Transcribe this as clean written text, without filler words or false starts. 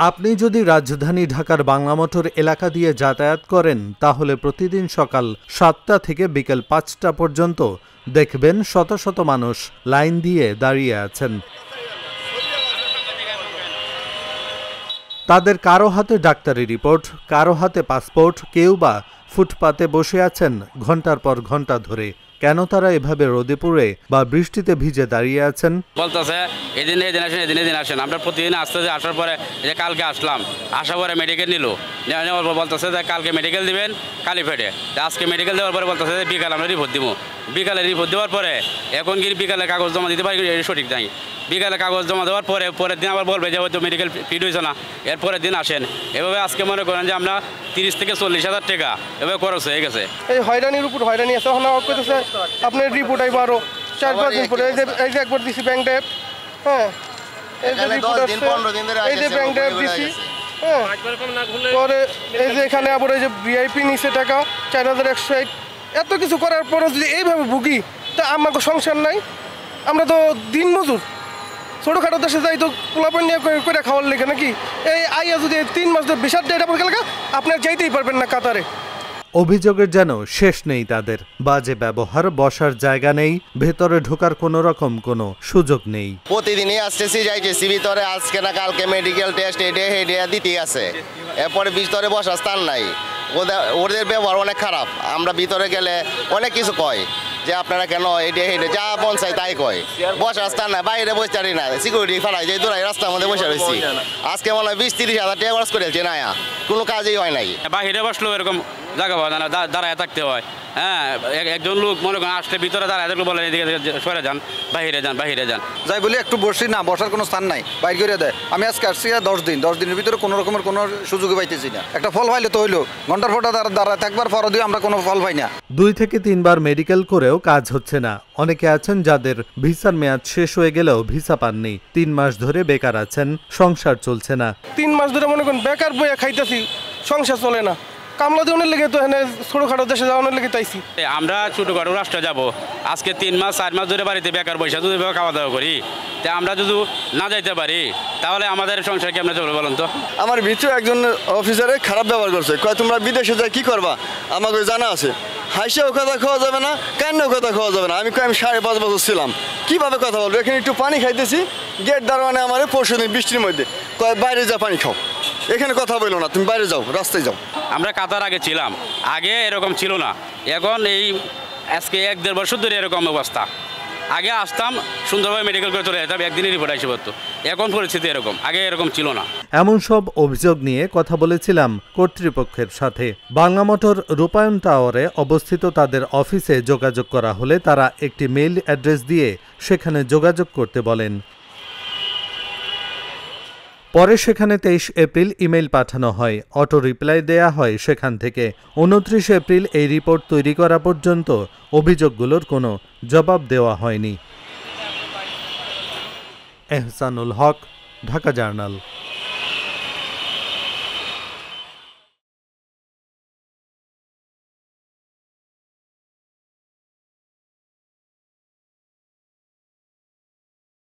আপনি যদি রাজধানী ঢাকার বাংলা মোটর এলাকা দিয়ে যাতায়াত করেন তাহলে প্রতিদিন সকাল ৭টা থেকে বিকেল ৫টা পর্যন্ত দেখবেন শত শত মানুষ লাইন দিয়ে দাঁড়িয়ে আছেন। তাদের কারো হাতে ডাক্তারি রিপোর্ট, কারো হাতে পাসপোর্ট, কেউ বা ফুটপাতে বসে আছেন ঘন্টার পর ঘন্টা ধরে। কেন তারা এভাবে রোদে পুড়ে বা বৃষ্টিতে ভিজে দাঁড়িয়ে আছেন? বলতেছে এদিন আসেন। আমরা প্রতিদিন আসার পরে যে কালকে আসলাম, আসার পরে মেডিকেল নেওয়ার পর বলতেছে যে কালকে মেডিকেল দিবেন কালীপেটে। আজকে মেডিকেল দেওয়ার পরে বলতেছে যে বিকালে আমরা রিপোর্ট দিব। বিকালে রিপোর্ট দেওয়ার পরে এখন কি বিকালে কাগজ জমা দিতে পারি সঠিক নাই। বিকালে কাগজ জমা দেওয়ার পরে পরের দিন আবার বলবে যে হয়তো মেডিকেল ফিট হয়েছে না, এরপরের দিন আসেন। এভাবে আজকে মনে করেন যে আমরা 30 থেকে 40,000 টাকা এভাবে খরচ হয়ে গেছে। এই হয়রানির উপর হয়রানি আছে। আপনার রিপোর্ট আইব আরো 4-5 দিন পরে। এই যে একবার দিছি ব্যাংক ডেপ, হ্যাঁ এই যে রিপোর্ট আছে, এই যে ব্যাংক ডেপ দিছি, হ্যাঁ পরে এই যে এখানে আবার এই যে ভিআইপি নিচে টাকা 4160। এত কিছু করার পরে যদি এইভাবে ভুগি তা আমাকে সংসার নাই। আমরা তো দিন মজুর, ছোটোখাটো দেশে যাই তো পোলাপান নিয়ে করে খাওয়ার লেগে নাকি। এই আইয়া যদি 3 মাস ধরে বিষাদ দেয় আপনার যাইতেই পারবেন না কাতারে। অভিযোগের যেন শেষ নেই তাদের। বাজে ব্যবহার, বসার জায়গা নেই, ভেতরে ঢোকার কোনো রকম কোনো সুযোগ নেই। প্রতিদিনই আসতেছি যাইতেছি ভিতরে, আজকে না কালকে মেডিকেল টেস্ট এটা দিতেই আছে। এরপরে ভিতরে বসার স্থান নাই। ওদের ব্যবহার অনেক খারাপ। আমরা ভিতরে গেলে অনেক কিছু কয় যে আপনারা কেন এটা যা মন চাই তাই কয়। বসার স্থান নাই, বাইরে বসতে পারি না, সিকিউরিটি ফেলাই যে দূরাই রাস্তার মধ্যে বসে রয়েছি। আজকে মনে হয় 20-30 হাজার টাকা খরচ করেছে না, কোনো কাজই হয় নাই। বাইরে বসলেও এরকম জায়গা পাওয়া যায় না, দাঁড়ায় থাকতে হয়। হ্যাঁ, একজন লোক মনে করেন আসলে ভিতরে দাঁড়ায় থাকলে বলে এদিকে সরে যান, বাহিরে যান। যাই বলি একটু বসি না, বসার কোনো স্থান নাই, বাইর করে দেয়। আমি আজকে আসছি 10 দিনের ভিতরে কোনো রকমের কোনো সুযোগই পাইতেছি না। একটা ফল পাইলে তো হইলো, ঘন্টার ফোটা দাঁড়ায় থাকবার পর দিয়ে আমরা কোনো ফল পাই না। 2 থেকে 3 বার মেডিকেল করেও কাজ হচ্ছে না। অনেকে আছেন যাদের ভিসার মেয়াদ শেষ হয়ে গেলেও ভিসা পাননি। 3 মাস ধরে বেকার আছেন, সংসার চলছে না। 3 মাস ধরে মনে করেন বেকার বইয়া খাইতেছি, সংসার চলে না। কামলা দেওয়ার লেগে তো এখানে ছোটোখাটো দেশে যাওয়ার লেগে তাইছি। আমরা ছোটোখাটো রাষ্ট্রে যাব, আজকে 3 মাস 4 মাস ধরে বাড়িতে বেকার পয়সা যদি খাওয়া দাওয়া করি, তা আমরা যদি না যাইতে পারি তাহলে আমাদের সংসার কেমনে চলবে বলুন তো? আমার ভিতরে একজন অফিসারে খারাপ ব্যবহার করছে, কয় তোমরা বিদেশে যাই কি করবা, আমাকে জানা আছে। হাসিও কথা খাওয়া যাবে না, কান্নাও কথা খাওয়া যাবে না। আমি 5.5 বছর ছিলাম, কিভাবে কথা বলবো? এখানে একটু পানি খাইতেছি, গেট দাঁড়ানো আমার পরশুদিন বৃষ্টির মধ্যে কয় বাইরে যা পানি খাও, এখানে কথা বলো না, তুমি বাইরে যাও, রাস্তায় যাও। আমরা কাতার আগে ছিলাম, আগে এরকম ছিল না। এখন এই আজকে 1-1.5 বছর ধরে এরকম অবস্থা। আগে আসতাম সুন্দরভাবে মেডিকেল করে চলে যেতাম, একদিনই রিপোর্ট আসে পড়তো। এখন পরিস্থিতি এরকম, আগে এরকম ছিল না। এমন সব অভিযোগ নিয়ে কথা বলেছিলাম কর্তৃপক্ষের সাথে। বাংলা মোটর রূপায়ণ টাওয়ারে অবস্থিত তাদের অফিসে যোগাযোগ করা হলে তারা একটি মেইল অ্যাড্রেস দিয়ে সেখানে যোগাযোগ করতে বলেন। পরে সেখানে 23 এপ্রিল ইমেইল পাঠানো হয়, অটো রিপ্লাই দেয়া হয় সেখান থেকে। 29 এপ্রিল এই রিপোর্ট তৈরি করা পর্যন্ত অভিযোগগুলোর কোনো জবাব দেওয়া হয়নি। এহসানুল হক, ঢাকা জার্নাল।